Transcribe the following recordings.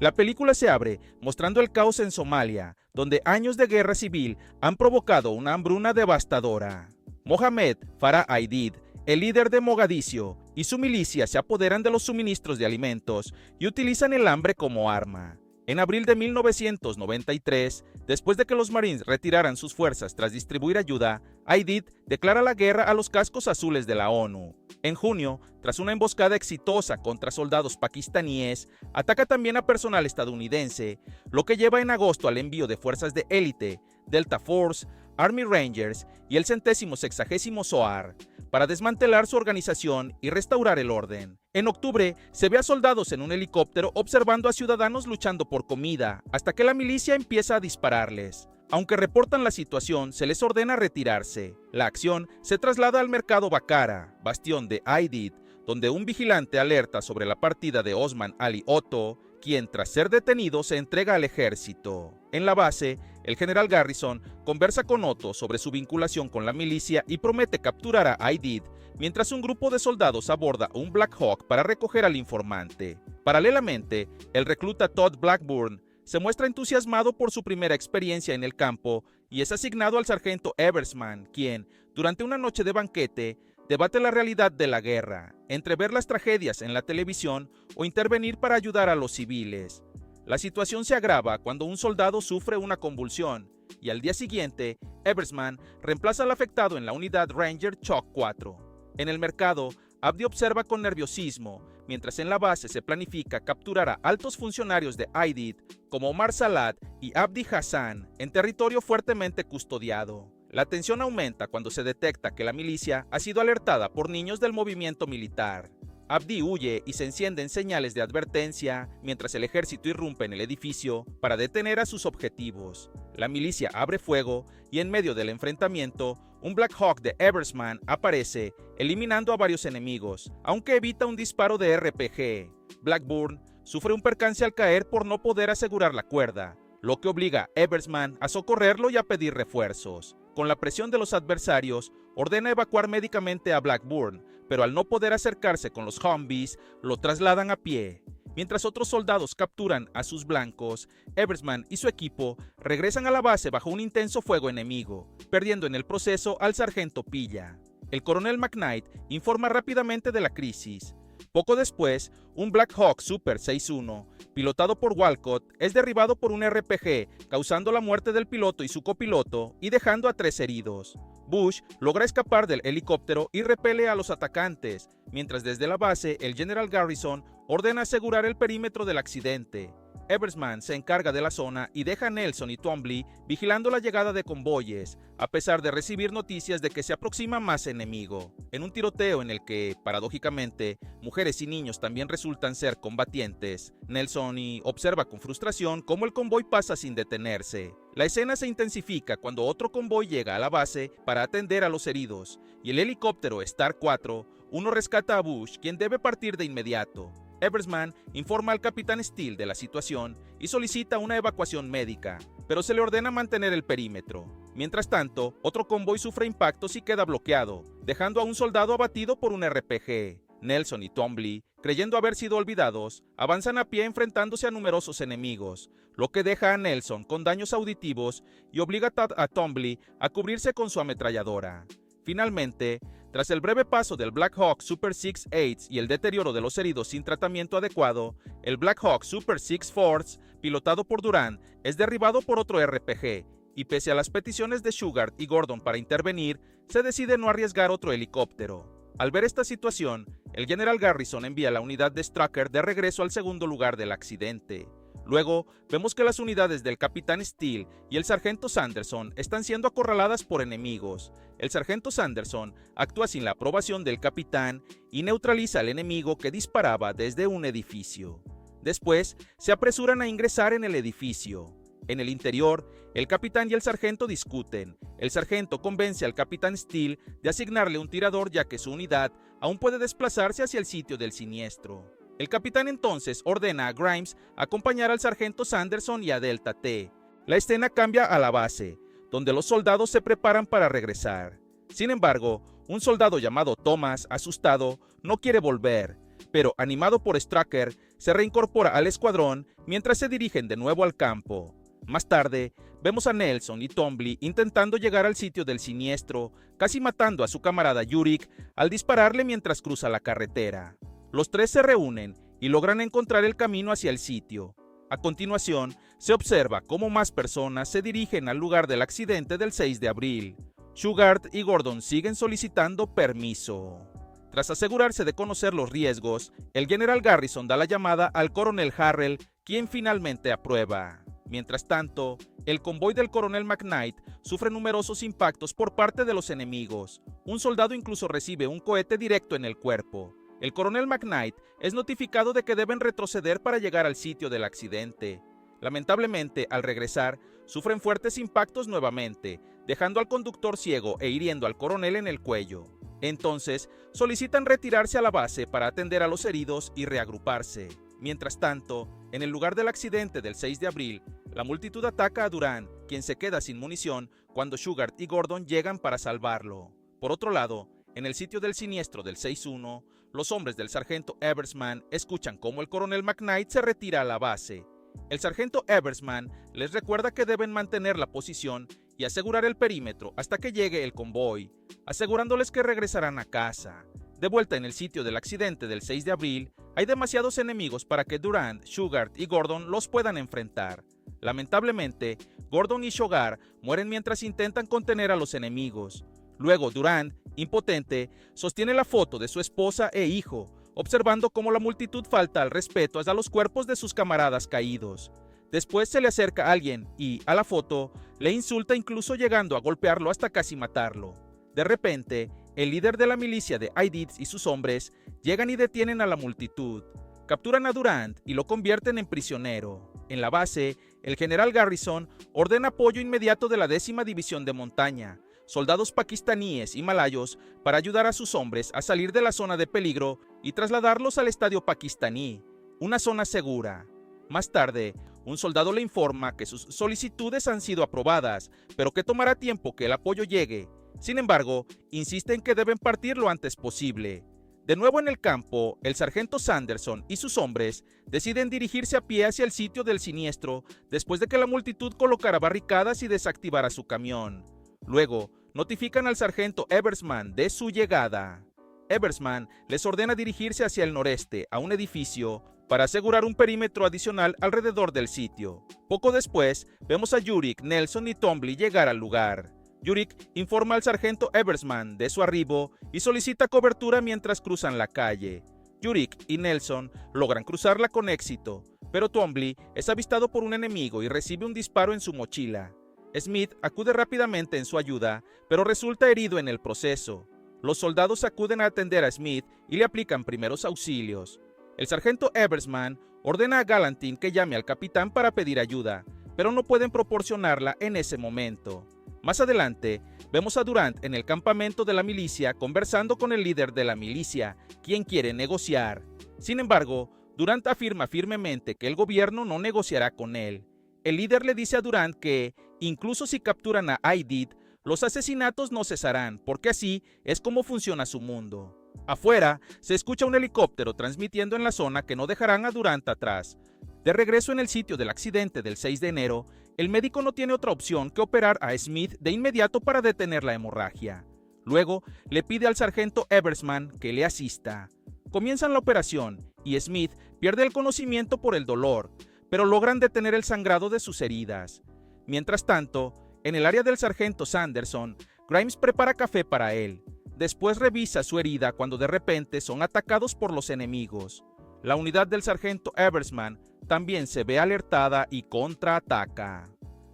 La película se abre mostrando el caos en Somalia, donde años de guerra civil han provocado una hambruna devastadora. Mohamed Farah Aidid, el líder de Mogadiscio, y su milicia se apoderan de los suministros de alimentos y utilizan el hambre como arma. En abril de 1993, después de que los Marines retiraran sus fuerzas tras distribuir ayuda, Aidid declara la guerra a los cascos azules de la ONU. En junio, tras una emboscada exitosa contra soldados pakistaníes, ataca también a personal estadounidense, lo que lleva en agosto al envío de fuerzas de élite, Delta Force, Army Rangers y el 160º SOAR, para desmantelar su organización y restaurar el orden. En octubre, se ve a soldados en un helicóptero observando a ciudadanos luchando por comida, hasta que la milicia empieza a dispararles. Aunque reportan la situación, se les ordena retirarse. La acción se traslada al mercado Bakara, bastión de Aidid, donde un vigilante alerta sobre la partida de Osman Ali Otto, quien tras ser detenido se entrega al ejército. En la base, el general Garrison conversa con Otto sobre su vinculación con la milicia y promete capturar a Aidid, mientras un grupo de soldados aborda un Black Hawk para recoger al informante. Paralelamente, el recluta Todd Blackburn se muestra entusiasmado por su primera experiencia en el campo y es asignado al sargento Eversman, quien, durante una noche de banquete, debate la realidad de la guerra, entre ver las tragedias en la televisión o intervenir para ayudar a los civiles. La situación se agrava cuando un soldado sufre una convulsión y al día siguiente, Eversman reemplaza al afectado en la unidad Ranger Chalk 4. En el mercado, Abdi observa con nerviosismo, mientras en la base se planifica capturar a altos funcionarios de Aidid como Omar Salat y Abdi Hassan en territorio fuertemente custodiado. La tensión aumenta cuando se detecta que la milicia ha sido alertada por niños del movimiento militar. Abdi huye y se encienden señales de advertencia mientras el ejército irrumpe en el edificio para detener a sus objetivos. La milicia abre fuego y en medio del enfrentamiento, un Black Hawk de Eversman aparece, eliminando a varios enemigos, aunque evita un disparo de RPG. Blackburn sufre un percance al caer por no poder asegurar la cuerda, lo que obliga a Eversman a socorrerlo y a pedir refuerzos. Con la presión de los adversarios, ordena evacuar médicamente a Blackburn, pero al no poder acercarse con los Humvees, lo trasladan a pie. Mientras otros soldados capturan a sus blancos, Eversman y su equipo regresan a la base bajo un intenso fuego enemigo, perdiendo en el proceso al sargento Pilla. El coronel McKnight informa rápidamente de la crisis. Poco después, un Black Hawk Super 6-1, pilotado por Walcott, es derribado por un RPG, causando la muerte del piloto y su copiloto y dejando a 3 heridos. Bush logra escapar del helicóptero y repele a los atacantes, mientras desde la base el General Garrison ordena asegurar el perímetro del accidente. Eversman se encarga de la zona y deja a Nelson y Twombly vigilando la llegada de convoyes, a pesar de recibir noticias de que se aproxima más enemigo. En un tiroteo en el que, paradójicamente, mujeres y niños también resultan ser combatientes, Nelson observa con frustración cómo el convoy pasa sin detenerse. La escena se intensifica cuando otro convoy llega a la base para atender a los heridos, y el helicóptero Star 4, uno rescata a Bush, quien debe partir de inmediato. Eversman informa al capitán Steele de la situación y solicita una evacuación médica, pero se le ordena mantener el perímetro. Mientras tanto, otro convoy sufre impactos y queda bloqueado, dejando a un soldado abatido por un RPG. Nelson y Twombly, creyendo haber sido olvidados, avanzan a pie enfrentándose a numerosos enemigos, lo que deja a Nelson con daños auditivos y obliga a Twombly a cubrirse con su ametralladora. Finalmente, tras el breve paso del Black Hawk Super 6-8 y el deterioro de los heridos sin tratamiento adecuado, el Black Hawk Super 6-4, pilotado por Durant, es derribado por otro RPG, y pese a las peticiones de Shugart y Gordon para intervenir, se decide no arriesgar otro helicóptero. Al ver esta situación, el General Garrison envía la unidad de Strucker de regreso al segundo lugar del accidente. Luego, vemos que las unidades del capitán Steele y el sargento Sanderson están siendo acorraladas por enemigos. El sargento Sanderson actúa sin la aprobación del capitán y neutraliza al enemigo que disparaba desde un edificio. Después, se apresuran a ingresar en el edificio. En el interior, el capitán y el sargento discuten. El sargento convence al capitán Steele de asignarle un tirador ya que su unidad aún puede desplazarse hacia el sitio del siniestro. El capitán entonces ordena a Grimes acompañar al sargento Sanderson y a Delta T. La escena cambia a la base, donde los soldados se preparan para regresar. Sin embargo, un soldado llamado Thomas, asustado, no quiere volver, pero animado por Strucker, se reincorpora al escuadrón mientras se dirigen de nuevo al campo. Más tarde, vemos a Nelson y Twombly intentando llegar al sitio del siniestro, casi matando a su camarada Yurik al dispararle mientras cruza la carretera. Los tres se reúnen y logran encontrar el camino hacia el sitio. A continuación, se observa cómo más personas se dirigen al lugar del accidente del 6 de abril. Sugart y Gordon siguen solicitando permiso. Tras asegurarse de conocer los riesgos, el general Garrison da la llamada al coronel Harrell, quien finalmente aprueba. Mientras tanto, el convoy del coronel McKnight sufre numerosos impactos por parte de los enemigos. Un soldado incluso recibe un cohete directo en el cuerpo. El coronel McKnight es notificado de que deben retroceder para llegar al sitio del accidente. Lamentablemente, al regresar, sufren fuertes impactos nuevamente, dejando al conductor ciego e hiriendo al coronel en el cuello. Entonces, solicitan retirarse a la base para atender a los heridos y reagruparse. Mientras tanto, en el lugar del accidente del 6 de abril, la multitud ataca a Durant, quien se queda sin munición cuando Sugart y Gordon llegan para salvarlo. Por otro lado, en el sitio del siniestro del 6-1, los hombres del sargento Eversman escuchan cómo el coronel McKnight se retira a la base. El sargento Eversman les recuerda que deben mantener la posición y asegurar el perímetro hasta que llegue el convoy, asegurándoles que regresarán a casa. De vuelta en el sitio del accidente del 6 de abril, hay demasiados enemigos para que Durant, Sugart y Gordon los puedan enfrentar. Lamentablemente, Gordon y Sugart mueren mientras intentan contener a los enemigos. Luego Durant, impotente, sostiene la foto de su esposa e hijo, observando cómo la multitud falta al respeto hasta los cuerpos de sus camaradas caídos. Después se le acerca a alguien y, a la foto, le insulta incluso llegando a golpearlo hasta casi matarlo. De repente, el líder de la milicia de Aidid y sus hombres llegan y detienen a la multitud. Capturan a Durant y lo convierten en prisionero. En la base, el general Garrison ordena apoyo inmediato de la 10ª División de Montaña, soldados pakistaníes y malayos, para ayudar a sus hombres a salir de la zona de peligro y trasladarlos al estadio pakistaní, una zona segura. Más tarde, un soldado le informa que sus solicitudes han sido aprobadas, pero que tomará tiempo que el apoyo llegue. Sin embargo, insiste en que deben partir lo antes posible. De nuevo en el campo, el sargento Sanderson y sus hombres deciden dirigirse a pie hacia el sitio del siniestro después de que la multitud colocara barricadas y desactivara su camión. Luego, notifican al sargento Eversman de su llegada. Eversman les ordena dirigirse hacia el noreste, a un edificio, para asegurar un perímetro adicional alrededor del sitio. Poco después, vemos a Yurik, Nelson y Twombly llegar al lugar. Yurik informa al sargento Eversman de su arribo y solicita cobertura mientras cruzan la calle. Yurik y Nelson logran cruzarla con éxito, pero Twombly es avistado por un enemigo y recibe un disparo en su mochila. Smith acude rápidamente en su ayuda, pero resulta herido en el proceso. Los soldados acuden a atender a Smith y le aplican primeros auxilios. El sargento Eversman ordena a Galantin que llame al capitán para pedir ayuda, pero no pueden proporcionarla en ese momento. Más adelante, vemos a Durant en el campamento de la milicia conversando con el líder de la milicia, quien quiere negociar. Sin embargo, Durant afirma firmemente que el gobierno no negociará con él. El líder le dice a Durant que, incluso si capturan a Aidid, los asesinatos no cesarán, porque así es como funciona su mundo. Afuera, se escucha un helicóptero transmitiendo en la zona que no dejarán a Durant atrás. De regreso en el sitio del accidente del 6 de enero, el médico no tiene otra opción que operar a Smith de inmediato para detener la hemorragia. Luego, le pide al sargento Eversman que le asista. Comienzan la operación y Smith pierde el conocimiento por el dolor, pero logran detener el sangrado de sus heridas. Mientras tanto, en el área del sargento Sanderson, Grimes prepara café para él. Después revisa su herida cuando de repente son atacados por los enemigos. La unidad del sargento Eversman también se ve alertada y contraataca.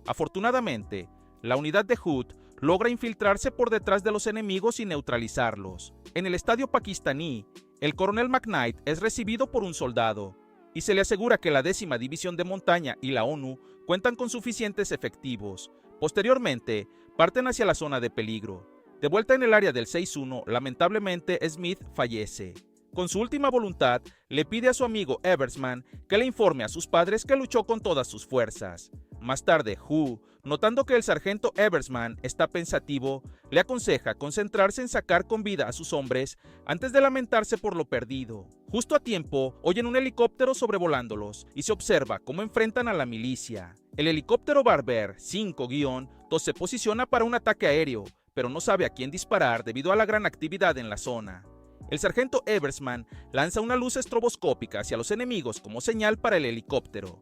Afortunadamente, la unidad de Hood logra infiltrarse por detrás de los enemigos y neutralizarlos. En el estadio pakistaní, el coronel McKnight es recibido por un soldado y se le asegura que la 10ª División de Montaña y la ONU cuentan con suficientes efectivos. Posteriormente, parten hacia la zona de peligro. De vuelta en el área del 6-1, lamentablemente Smith fallece. Con su última voluntad, le pide a su amigo Eversman que le informe a sus padres que luchó con todas sus fuerzas. Más tarde, Hu, notando que el sargento Eversman está pensativo, le aconseja concentrarse en sacar con vida a sus hombres antes de lamentarse por lo perdido. Justo a tiempo, oyen un helicóptero sobrevolándolos y se observa cómo enfrentan a la milicia. El helicóptero Barber 5-2 se posiciona para un ataque aéreo, pero no sabe a quién disparar debido a la gran actividad en la zona. El sargento Eversman lanza una luz estroboscópica hacia los enemigos como señal para el helicóptero,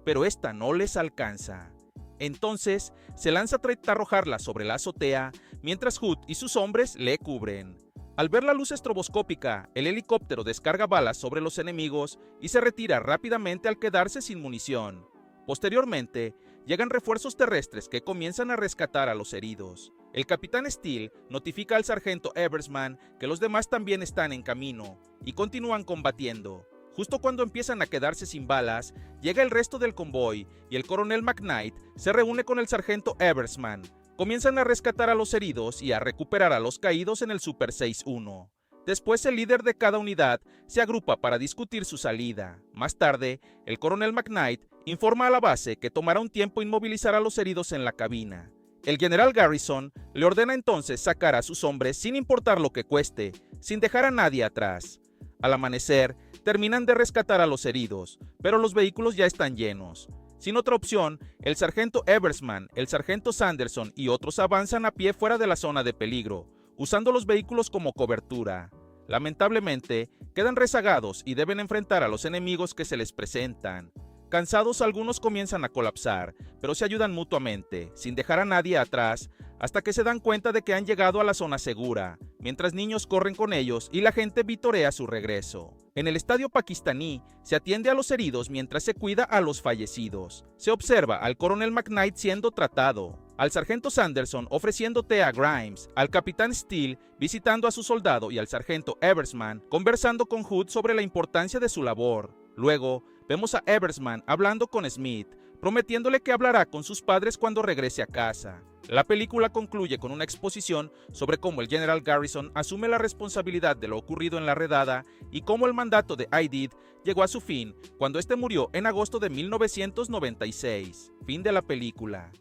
pero esta no les alcanza. Entonces, se lanza a arrojarla sobre la azotea, mientras Hood y sus hombres le cubren. Al ver la luz estroboscópica, el helicóptero descarga balas sobre los enemigos y se retira rápidamente al quedarse sin munición. Posteriormente, llegan refuerzos terrestres que comienzan a rescatar a los heridos. El capitán Steele notifica al sargento Eversman que los demás también están en camino y continúan combatiendo. Justo cuando empiezan a quedarse sin balas, llega el resto del convoy y el coronel McKnight se reúne con el sargento Eversman. Comienzan a rescatar a los heridos y a recuperar a los caídos en el Super 6-1. Después el líder de cada unidad se agrupa para discutir su salida. Más tarde, el coronel McKnight informa a la base que tomará un tiempo inmovilizar a los heridos en la cabina. El general Garrison le ordena entonces sacar a sus hombres sin importar lo que cueste, sin dejar a nadie atrás. Al amanecer, terminan de rescatar a los heridos, pero los vehículos ya están llenos. Sin otra opción, el sargento Eversman, el sargento Sanderson y otros avanzan a pie fuera de la zona de peligro, usando los vehículos como cobertura. Lamentablemente, quedan rezagados y deben enfrentar a los enemigos que se les presentan. Cansados, algunos comienzan a colapsar, pero se ayudan mutuamente, sin dejar a nadie atrás, hasta que se dan cuenta de que han llegado a la zona segura, mientras niños corren con ellos y la gente vitorea su regreso. En el estadio pakistaní, se atiende a los heridos mientras se cuida a los fallecidos. Se observa al coronel McKnight siendo tratado, al sargento Sanderson ofreciendo té a Grimes, al capitán Steele visitando a su soldado y al sargento Eversman conversando con Hood sobre la importancia de su labor. Luego, vemos a Eversman hablando con Smith, prometiéndole que hablará con sus padres cuando regrese a casa. La película concluye con una exposición sobre cómo el general Garrison asume la responsabilidad de lo ocurrido en la redada y cómo el mandato de Aidid llegó a su fin cuando este murió en agosto de 1996. Fin de la película.